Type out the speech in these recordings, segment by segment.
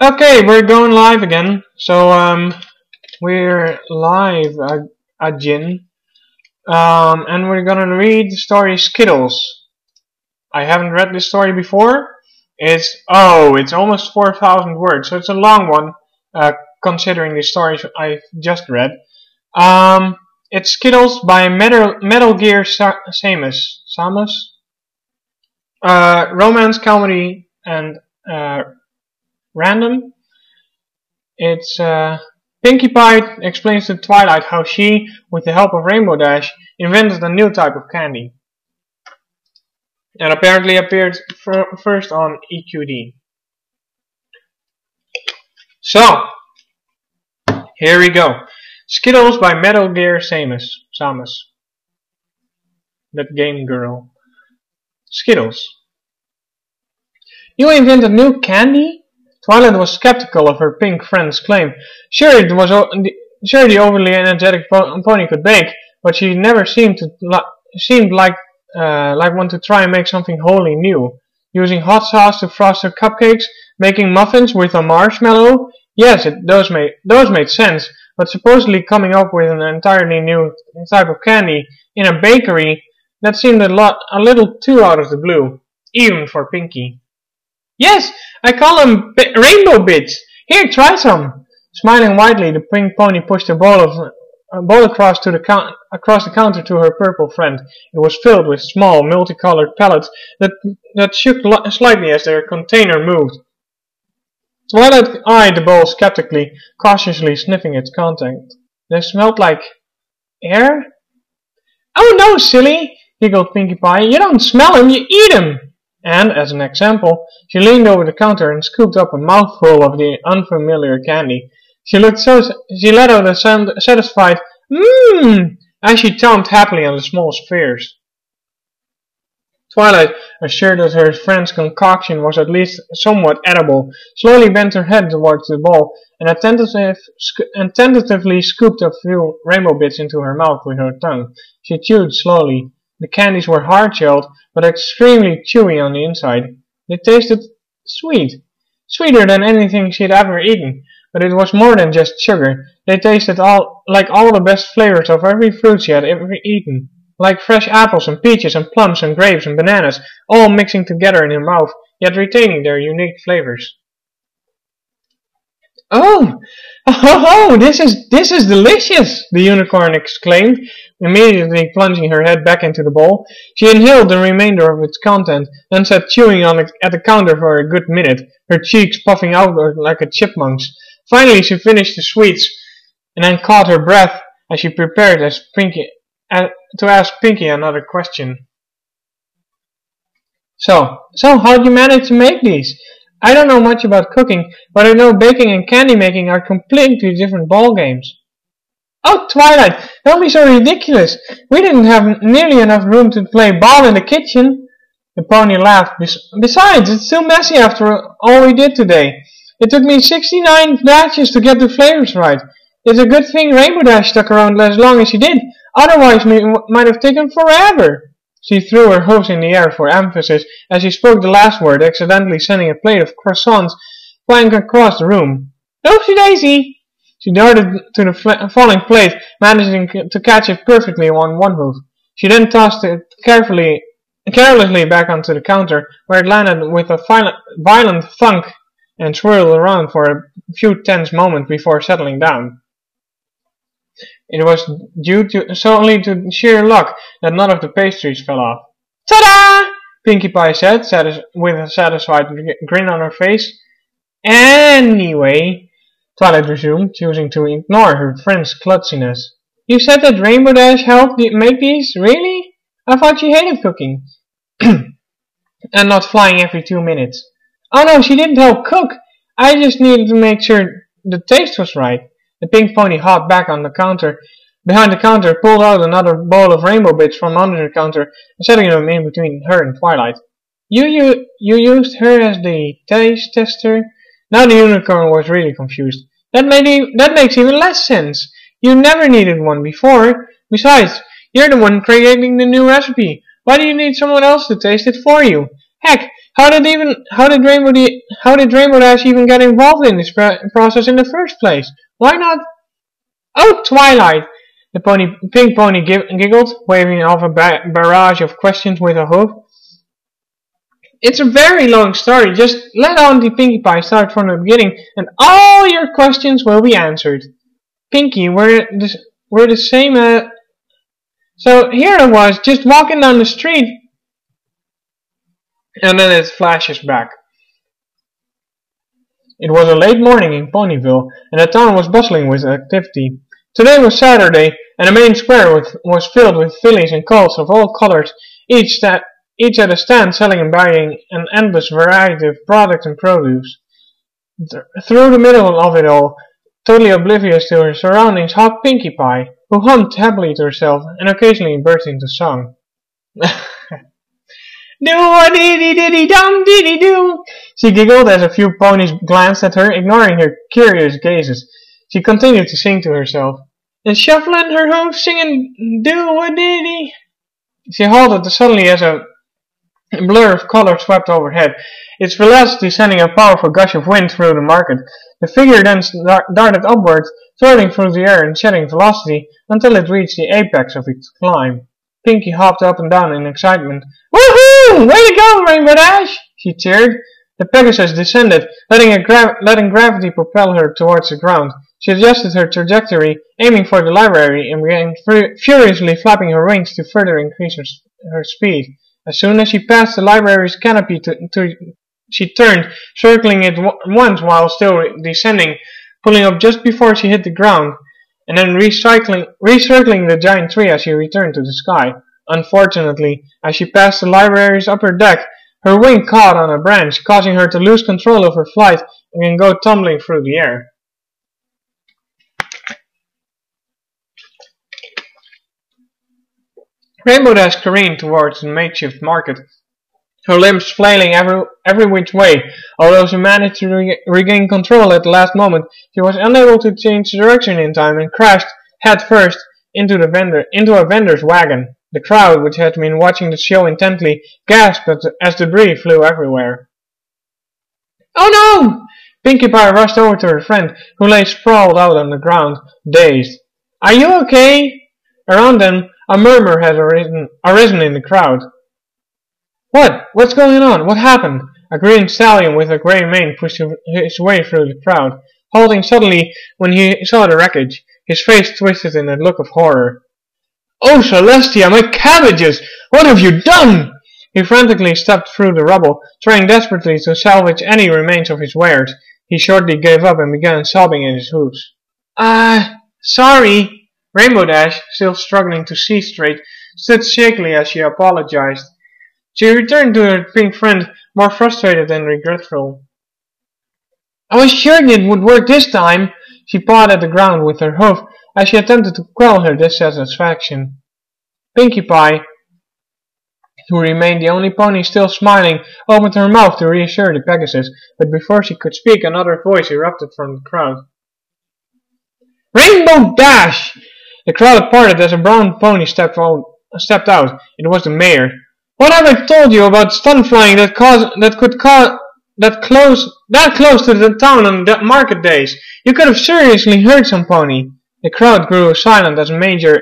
Okay, we're going live again. So we're live again, and we're gonna read the story Skittles. I haven't read this story before. It's almost 4,000 words, so it's a long one, considering the stories I've just read. It's Skittles by Metal Gear Samus. Romance, comedy, and random. It's Pinkie Pie explains to Twilight how she, with the help of Rainbow Dash, invented a new type of candy. And apparently appeared first on EQD. So, here we go. Skittles by Metal Gear Samus. That game girl. Skittles. You invented new candy? Twilight was skeptical of her pink friend's claim. Sure, the overly energetic pony could bake, but she never seemed like one to try and make something wholly new. Using hot sauce to frost her cupcakes, making muffins with a marshmallow. Yes, those made sense, but supposedly coming up with an entirely new type of candy in a bakery, that seemed a little too out of the blue, even for Pinkie. Yes, I call them rainbow bits. Here, try some. Smiling widely, the pink pony pushed a bowl across the counter to her purple friend. It was filled with small, multicolored pellets that shook slightly as their container moved. Twilight eyed the bowl skeptically, cautiously sniffing its contents. They smelled like air? Oh no, silly, giggled Pinkie Pie. You don't smell them, you eat them. And, as an example, she leaned over the counter and scooped up a mouthful of the unfamiliar candy. She let out a satisfied mmm as she chomped happily on the small spheres. Twilight, assured that her friend's concoction was at least somewhat edible, slowly bent her head towards the bowl and tentatively scooped a few rainbow bits into her mouth with her tongue. She chewed slowly. The candies were hard-shelled, but extremely chewy on the inside. They tasted sweet. Sweeter than anything she'd ever eaten, but it was more than just sugar. They tasted like all the best flavors of every fruit she had ever eaten. Like fresh apples and peaches and plums and grapes and bananas, all mixing together in her mouth, yet retaining their unique flavors. Oh, this is delicious, the unicorn exclaimed, immediately plunging her head back into the bowl. She inhaled the remainder of its content, then sat chewing on it at the counter for a good minute, her cheeks puffing outward like a chipmunk's. Finally she finished the sweets, and then caught her breath as she prepared to ask Pinkie another question. So how'd you manage to make these? I don't know much about cooking, but I know baking and candy making are completely different ball games. Oh, Twilight, don't be so ridiculous. We didn't have nearly enough room to play ball in the kitchen. The pony laughed. Besides, it's too messy after all we did today. It took me 69 batches to get the flavors right. It's a good thing Rainbow Dash stuck around as long as he did. Otherwise, it might have taken forever. She threw her hooves in the air for emphasis as she spoke the last word, accidentally sending a plate of croissants flying across the room. Oopsie daisy! She darted to the falling plate, managing to catch it perfectly on one hoof. She then tossed it carelessly back onto the counter, where it landed with a violent thunk and swirled around for a few tense moments before settling down. It was due solely to sheer luck that none of the pastries fell off. Ta-da! Pinkie Pie said, with a satisfied grin on her face. Anyway, Twilight resumed, choosing to ignore her friend's klutziness. You said that Rainbow Dash helped make these? Really? I thought she hated cooking. And not flying every 2 minutes. Oh no, she didn't help cook. I just needed to make sure the taste was right. The pink pony hopped back on the counter, behind the counter, pulled out another bowl of rainbow bits from under the counter, and setting them in between her and Twilight. You used her as the taste tester? Now the unicorn was really confused. That makes even less sense. You never needed one before. Besides, you're the one creating the new recipe. Why do you need someone else to taste it for you? Heck, How did Rainbow Dash even get involved in this process in the first place? Why not? Oh, Twilight! The pink pony giggled, waving off a barrage of questions with a hoof. It's a very long story. Just let Auntie Pinkie Pie start from the beginning, and all your questions will be answered. Pinkie, we're the same. So here I was, just walking down the street, and then it flashes back. It was a late morning in Ponyville, and the town was bustling with activity. Today was Saturday, and the main square was filled with fillies and colts of all colors, each at a stand selling and buying an endless variety of products and produce. Through the middle of it all, totally oblivious to her surroundings, hopped Pinkie Pie, who hummed happily to herself and occasionally burst into song. Do-a-dee-dee-dee-dum-dee-dee-doo! She giggled as a few ponies glanced at her, ignoring her curious gazes. She continued to sing to herself, and shuffling her hooves, singing do-a-dee-dee. She halted suddenly as a blur of color swept overhead, its velocity sending a powerful gush of wind through the market. The figure then darted upwards, swirling through the air and shedding velocity until it reached the apex of its climb. Pinkie hopped up and down in excitement. Woohoo! Way to go, Rainbow Dash! She cheered. The Pegasus descended, letting gravity propel her towards the ground. She adjusted her trajectory, aiming for the library, and began furiously flapping her wings to further increase her speed. As soon as she passed the library's canopy, she turned, circling it once while still descending, pulling up just before she hit the ground, and then recircling the giant tree as she returned to the sky. Unfortunately, as she passed the library's upper deck, her wing caught on a branch, causing her to lose control of her flight and go tumbling through the air. Rainbow Dash careened towards the makeshift market, her limbs flailing every which way. Although she managed to regain control at the last moment, she was unable to change direction in time and crashed head first into a vendor's wagon. The crowd, which had been watching the show intently, gasped as debris flew everywhere. Oh no! Pinkie Pie rushed over to her friend, who lay sprawled out on the ground, dazed. Are you okay? Around them, a murmur had arisen in the crowd. What's going on? What happened? A green stallion with a grey mane pushed his way through the crowd, halting suddenly when he saw the wreckage, his face twisted in a look of horror. Oh, Celestia, my cabbages! What have you done? He frantically stepped through the rubble, trying desperately to salvage any remains of his wares. He shortly gave up and began sobbing in his hooves. Sorry. Rainbow Dash, still struggling to see straight, stood shakily as she apologized. She returned to her pink friend, more frustrated than regretful. I was sure it would work this time. She pawed at the ground with her hoof as she attempted to quell her dissatisfaction. Pinkie Pie, who remained the only pony still smiling, opened her mouth to reassure the Pegasus, but before she could speak, another voice erupted from the crowd. Rainbow Dash! The crowd parted as a brown pony stepped out. It was the mayor. What have I told you about stun flying that close to the town on the market days? You could have seriously hurt some pony. The crowd grew silent as Major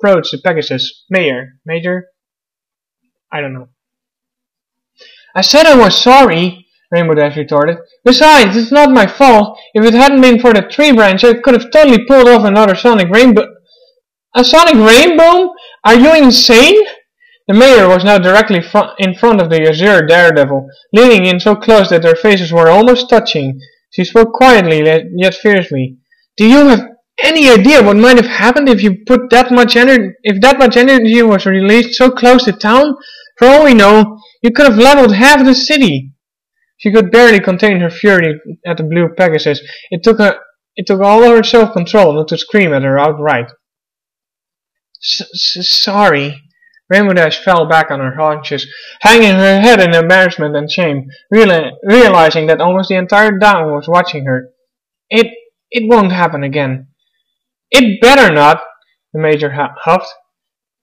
approached the Pegasus. Major? I don't know. I said I was sorry, Rainbow Dash retorted. Besides, it's not my fault. If it hadn't been for the tree branch, I could have totally pulled off another sonic rainbow. A sonic rainbow? Are you insane? The mayor was now directly in front of the azure daredevil, leaning in so close that their faces were almost touching. She spoke quietly yet fiercely. Do you have any idea what might have happened if that much energy was released so close to town? For all we know, you could have leveled half the city. She could barely contain her fury at the blue Pegasus. It took all her self-control not to scream at her outright. Sorry. Rainbow Dash fell back on her haunches, hanging her head in embarrassment and shame, realizing that almost the entire town was watching her. It won't happen again. It better not, the Major huffed.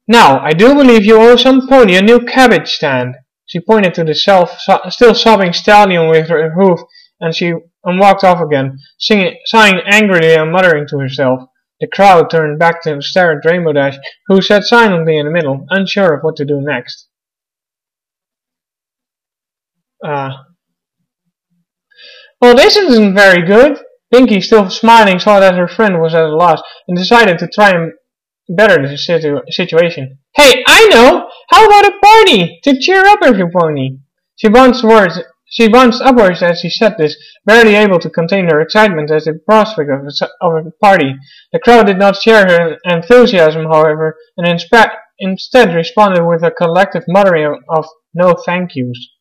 Now, I do believe you owe some pony a new cabbage stand. She pointed to the still sobbing stallion with her hoof, and walked off again, sighing angrily and muttering to herself. The crowd turned back to stare at Rainbow Dash, who sat silently in the middle, unsure of what to do next. Well, this isn't very good. Pinkie, still smiling, saw that her friend was at a loss and decided to try and better the situation. Hey, I know! How about a party to cheer up everybody? She bounced upwards as she said this, barely able to contain her excitement at the prospect of a party. The crowd did not share her enthusiasm, however, and instead responded with a collective muttering of no thank yous.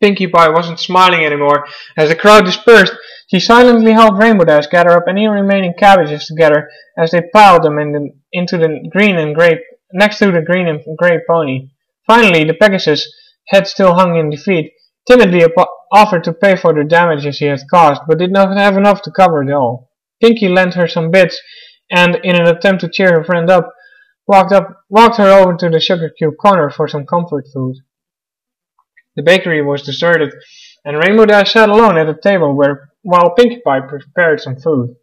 Pinkie Pie wasn't smiling anymore. As the crowd dispersed, she silently helped Rainbow Dash gather up any remaining cabbages together as they piled them into the green and gray next to the green and gray pony. Finally, the Pegasus, head still hung in defeat, timidly offered to pay for the damages he had caused, but did not have enough to cover it all. Pinkie lent her some bits, and in an attempt to cheer her friend up, walked her over to the sugar cube corner for some comfort food. The bakery was deserted, and Rainbow Dash sat alone at a table while Pinkie Pie prepared some food.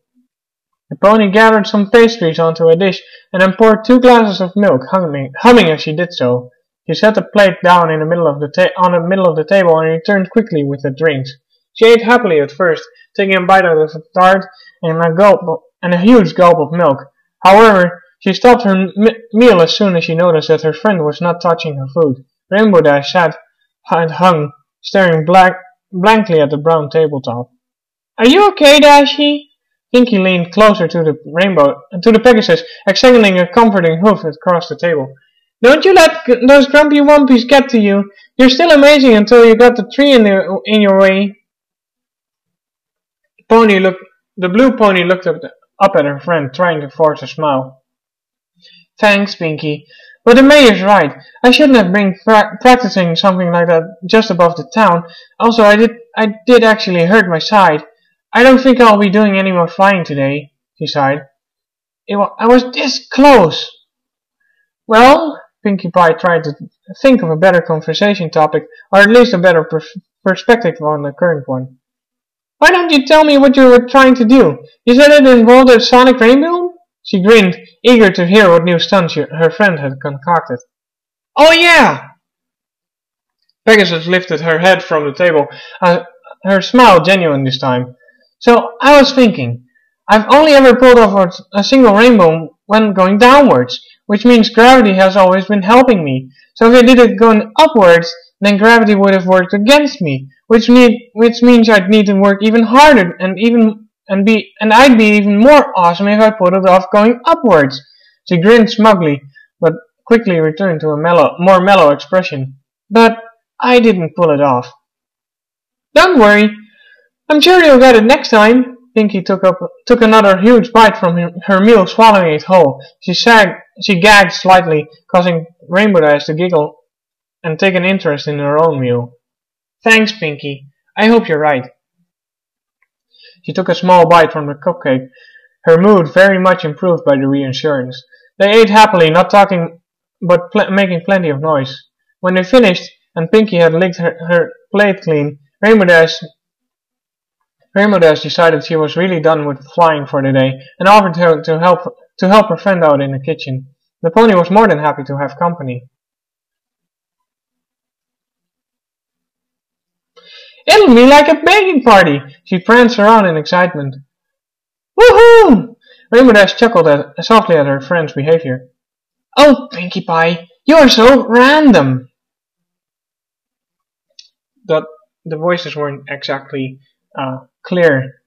The pony gathered some pastries onto a dish and then poured 2 glasses of milk, humming as she did so. She set the plate down in the middle of the table and returned quickly with the drinks. She ate happily at first, taking a bite out of a tart and a huge gulp of milk. However, she stopped her meal as soon as she noticed that her friend was not touching her food. Rainbow Dash sat and hung, staring blankly at the brown tabletop. Are you okay, Dashy? Pinkie leaned closer to the Pegasus, exhaling a comforting hoof across the table. Don't you let those grumpy wumpies get to you. You're still amazing until you got the tree in your way. The blue pony looked up at her friend, trying to force a smile. Thanks, Pinkie. But the mayor's right. I shouldn't have been practicing something like that just above the town. Also, I did actually hurt my side. I don't think I'll be doing any more flying today, she sighed. I was this close. Well, Pinkie Pie tried to think of a better conversation topic, or at least a better perspective on the current one. Why don't you tell me what you were trying to do? You said it involved a sonic rainbow? She grinned, eager to hear what new stunts her friend had concocted. Oh yeah! Pegasus lifted her head from the table, her smile genuine this time. So, I was thinking, I've only ever pulled off a single rainbow when going downwards, which means gravity has always been helping me. So if I did it going upwards, then gravity would have worked against me, which means I'd need to work even harder and I'd be even more awesome if I pulled it off going upwards. She grinned smugly, but quickly returned to a more mellow expression. But I didn't pull it off. Don't worry. I'm sure you'll get it next time. Pinkie took another huge bite from her meal, swallowing it whole. She gagged slightly, causing Rainbow Dash to giggle and take an interest in her own meal. Thanks, Pinkie. I hope you're right. She took a small bite from the cupcake, her mood very much improved by the reassurance. They ate happily, not talking, but making plenty of noise. When they finished, and Pinkie had licked her plate clean, Rainbow Dash decided she was really done with flying for the day, and offered to help her friend out in the kitchen. The pony was more than happy to have company. It'll be like a baking party! She pranced around in excitement. Woohoo! Rainbow Dash chuckled softly at her friend's behavior. Oh, Pinkie Pie, you are so random! The voices weren't exactly clear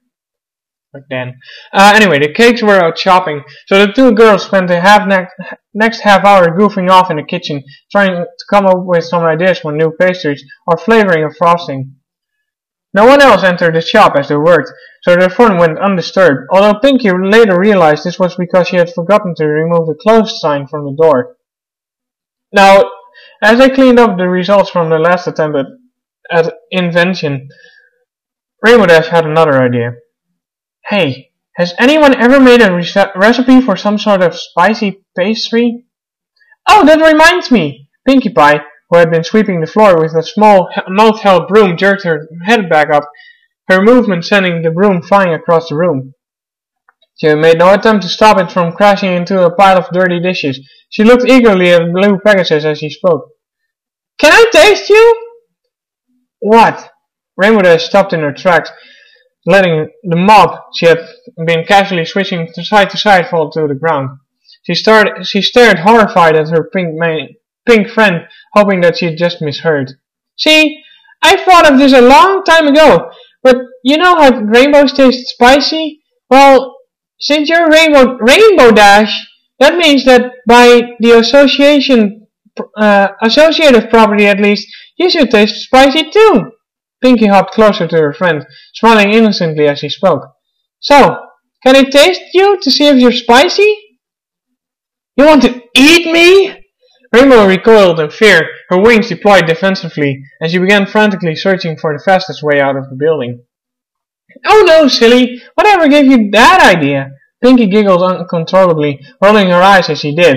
back then. Anyway, the cakes were out shopping, so the two girls spent the next half hour goofing off in the kitchen, trying to come up with some ideas for new pastries or flavoring of frosting. No one else entered the shop as they worked, so their fun went undisturbed, although Pinkie later realized this was because she had forgotten to remove the closed sign from the door. Now, as they cleaned up the results from the last attempt at invention, Rainbow Dash had another idea. Hey, has anyone ever made a recipe for some sort of spicy pastry? Oh, that reminds me! Pinkie Pie, who had been sweeping the floor with a small mouth-held broom, jerked her head back up, her movement sending the broom flying across the room. She made no attempt to stop it from crashing into a pile of dirty dishes. She looked eagerly at Blue Pegasus as she spoke. "Can I taste you?" "What?" Rainbow Dash stopped in her tracks, letting the mop she had been casually switching to side fall to the ground. She stared horrified at her pink friend, hoping that she had just misheard. "See, I thought of this a long time ago, but you know how rainbows taste spicy? Well, since you're Rainbow Dash, that means that by the associative property at least, you should taste spicy too." Pinkie hopped closer to her friend, smiling innocently as she spoke. "So, can I taste you to see if you're spicy?" "You want to eat me?" Rainbow recoiled in fear, her wings deployed defensively, and she began frantically searching for the fastest way out of the building. "Oh no, silly! Whatever gave you that idea?" Pinkie giggled uncontrollably, rolling her eyes as she did.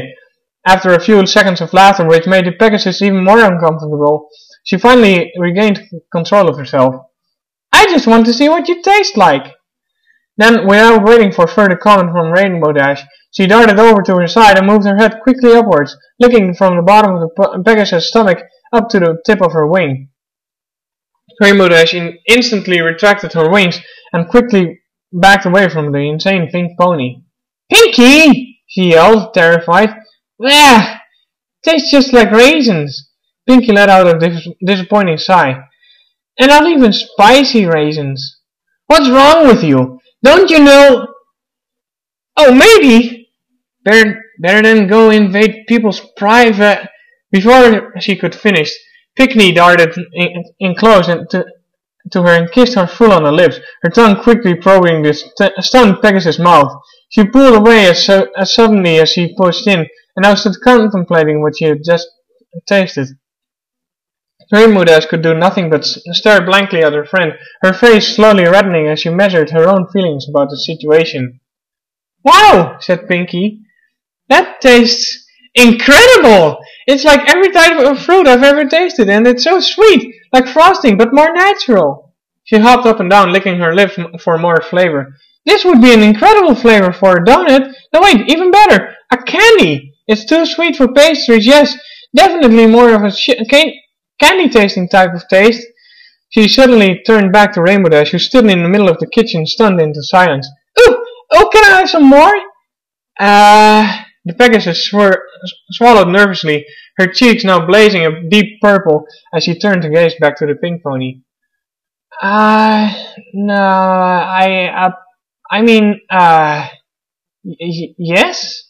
After a few seconds of laughter, which made the Pegasus even more uncomfortable, she finally regained control of herself. "I just want to see what you taste like." Then, without waiting for further comment from Rainbow Dash, she darted over to her side and moved her head quickly upwards, licking from the bottom of the Pegasus' stomach up to the tip of her wing. Rainbow Dash instantly retracted her wings and quickly backed away from the insane pink pony. "Pinkie!" she yelled, terrified. "Bleh! Tastes just like raisins." Pinkie let out a disappointing sigh. "And not even spicy raisins. What's wrong with you? Don't you know—" "Oh, maybe. Better than go invade people's private—" Before she could finish, Pinkie darted in close to her and kissed her full on the lips, her tongue quickly probing the stunned Pegasus' mouth. She pulled away as suddenly as she pushed in, and now stood contemplating what she had just tasted. Rainbow Dash could do nothing but stare blankly at her friend, her face slowly reddening as she measured her own feelings about the situation. "Wow!" said Pinkie. "That tastes incredible! It's like every type of fruit I've ever tasted, and it's so sweet, like frosting, but more natural." She hopped up and down, licking her lips for more flavor. "This would be an incredible flavor for a donut. No, wait, even better, a candy. It's too sweet for pastries, yes, definitely more of a candy-tasting type of taste." She suddenly turned back to Rainbow Dash, who stood in the middle of the kitchen, stunned into silence. Oh, can I have some more?" The Pegasus swallowed nervously, her cheeks now blazing a deep purple as she turned to gaze back to the pink pony. Yes?"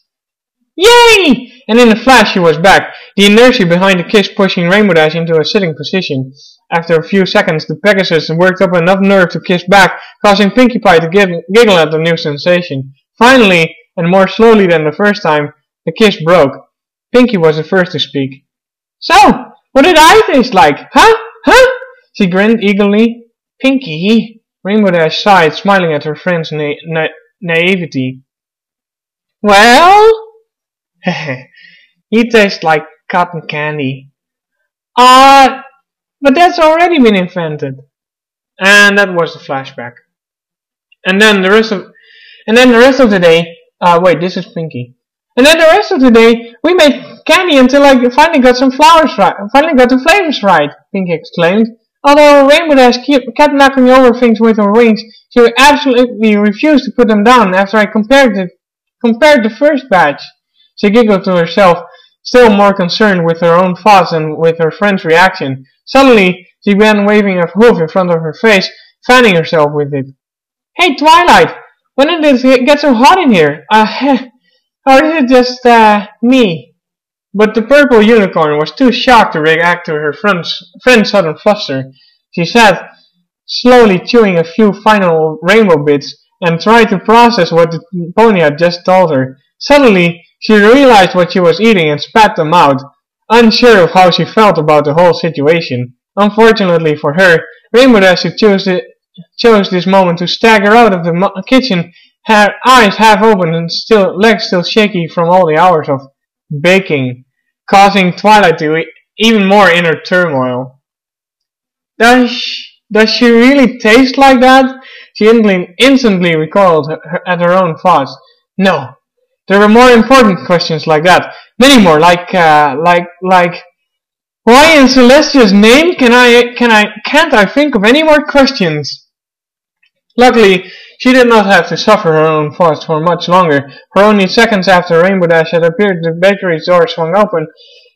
"Yay!" And in a flash she was back, the inertia behind the kiss pushing Rainbow Dash into a sitting position. After a few seconds, the Pegasus worked up enough nerve to kiss back, causing Pinkie Pie to giggle at the new sensation. Finally, and more slowly than the first time, the kiss broke. Pinkie was the first to speak. "So, what did I taste like? Huh?" She grinned eagerly. "Pinkie," Rainbow Dash sighed, smiling at her friend's naivety. "Well?" "You taste like cotton candy." But that's already been invented." And that was the flashback. And then the rest of the day, wait, this is Pinkie. "And then the rest of the day, we made candy until I finally got the flavors right," Pinkie exclaimed. Although Rainbow Dash kept knocking over things with her wings, she absolutely refused to put them down after I compared the first batch. She giggled to herself, still more concerned with her own thoughts than with her friend's reaction. Suddenly, she began waving a hoof in front of her face, fanning herself with it. "Hey, Twilight! When did it get so hot in here? Or is it just, me?" But the purple unicorn was too shocked to react to her friend's sudden fluster. She sat, slowly chewing a few final rainbow bits, and tried to process what the pony had just told her. Suddenly, she realized what she was eating and spat them out, unsure of how she felt about the whole situation. Unfortunately for her, Rainbow Dash chose this moment to stagger out of the kitchen, her eyes half open and legs still shaky from all the hours of baking, causing Twilight to even more inner turmoil. Does she really taste like that? She instantly recoiled at her own thoughts. No, there were more important questions like that. Many more, like, why in Celestia's name can't I think of any more questions? Luckily, she did not have to suffer her own thoughts for much longer, for only seconds after Rainbow Dash had appeared the bakery's door swung open,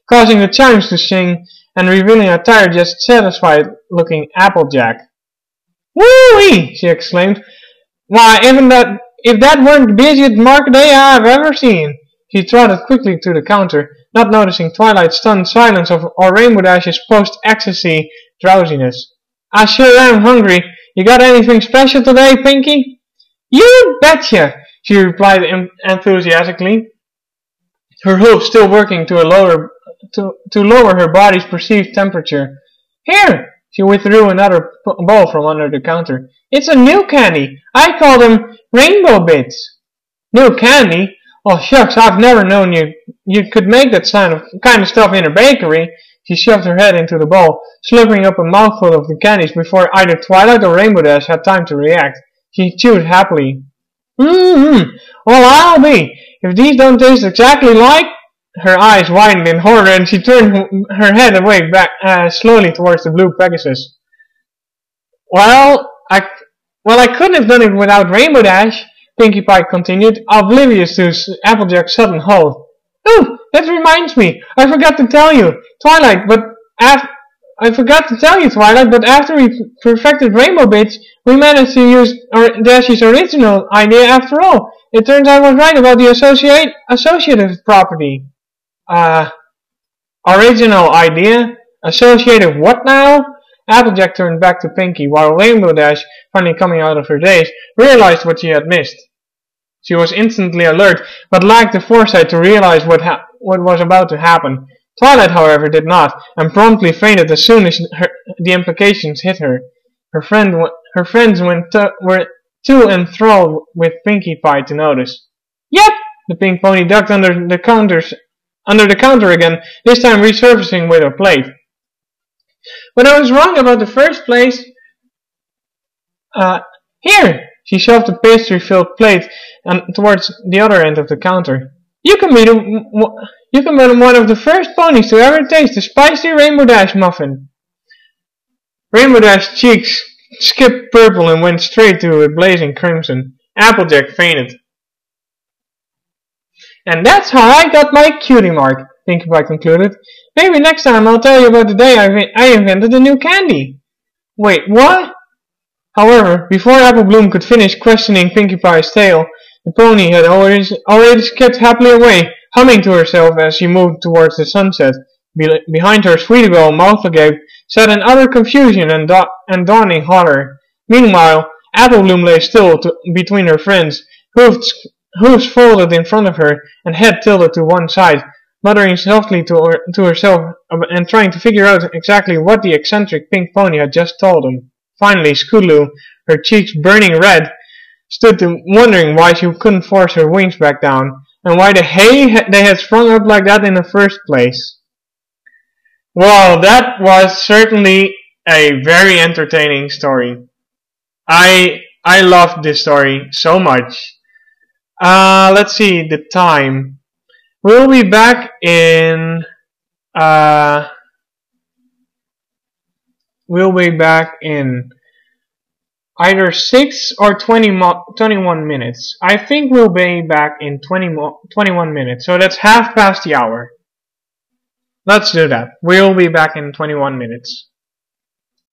causing the chimes to sing and revealing a tired yet satisfied-looking Applejack. "Woo-wee!" she exclaimed. "Why, if that weren't the busiest market day I've ever seen!" She trotted quickly to the counter, not noticing Twilight's stunned silence or Rainbow Dash's post-ecstasy drowsiness. "I sure am hungry. You got anything special today, Pinkie?" "You betcha!" she replied enthusiastically, her hooves still working to lower her body's perceived temperature. "Here!" She withdrew another bowl from under the counter. "It's a new candy. I call them rainbow bits." "New candy? Oh shucks, I've never known you could make that kind of stuff in a bakery." She shoved her head into the bowl, slurping up a mouthful of the candies before either Twilight or Rainbow Dash had time to react. She chewed happily. Well, I'll be. If these don't taste exactly like... Her eyes widened in horror and she turned her head away back slowly towards the blue Pegasus. Well, I couldn't have done it without Rainbow Dash, Pinkie Pie continued, oblivious to Applejack's sudden hold. "Oh, that reminds me. I forgot to tell you, Twilight, but after we perfected Rainbow Bits, we managed to use Dash's original idea after all. It turns out I was right about the associative property." Original idea? Associative what now? Applejack turned back to Pinkie, while Rainbow Dash, finally coming out of her daze, realized what she had missed. She was instantly alert, but lacked the foresight to realize what was about to happen. Twilight, however, did not, and promptly fainted as soon as the implications hit her. Her friends were too enthralled with Pinkie Pie to notice. "Yep!" The pink pony ducked under the counter again, this time resurfacing with a plate. "But I was wrong about the first place. Here!" She shoved a pastry-filled plate towards the other end of the counter. You can be one of the first ponies to ever taste the spicy Rainbow Dash muffin." Rainbow Dash's cheeks skipped purple and went straight to a blazing crimson. Applejack fainted. "And that's how I got my cutie mark," Pinkie Pie concluded. "Maybe next time I'll tell you about the day I invented a new candy." "Wait, what?" However, before Apple Bloom could finish questioning Pinkie Pie's tale, the pony had already skipped happily away, humming to herself as she moved towards the sunset. Behind her, Sweetie Belle, mouth agape, sat in utter confusion and dawning horror. Meanwhile, Apple Bloom lay still between her friends, hooves folded in front of her and head tilted to one side, muttering softly to herself and trying to figure out exactly what the eccentric pink pony had just told him. Finally, Scootaloo, her cheeks burning red, stood wondering why she couldn't force her wings back down, and why the hay they had sprung up like that in the first place. Well, that was certainly a very entertaining story. I loved this story so much. Let's see the time. We'll be back in either 6 or 21 minutes. I think we'll be back in 21 minutes. So that's half past the hour. Let's do that. We'll be back in 21 minutes.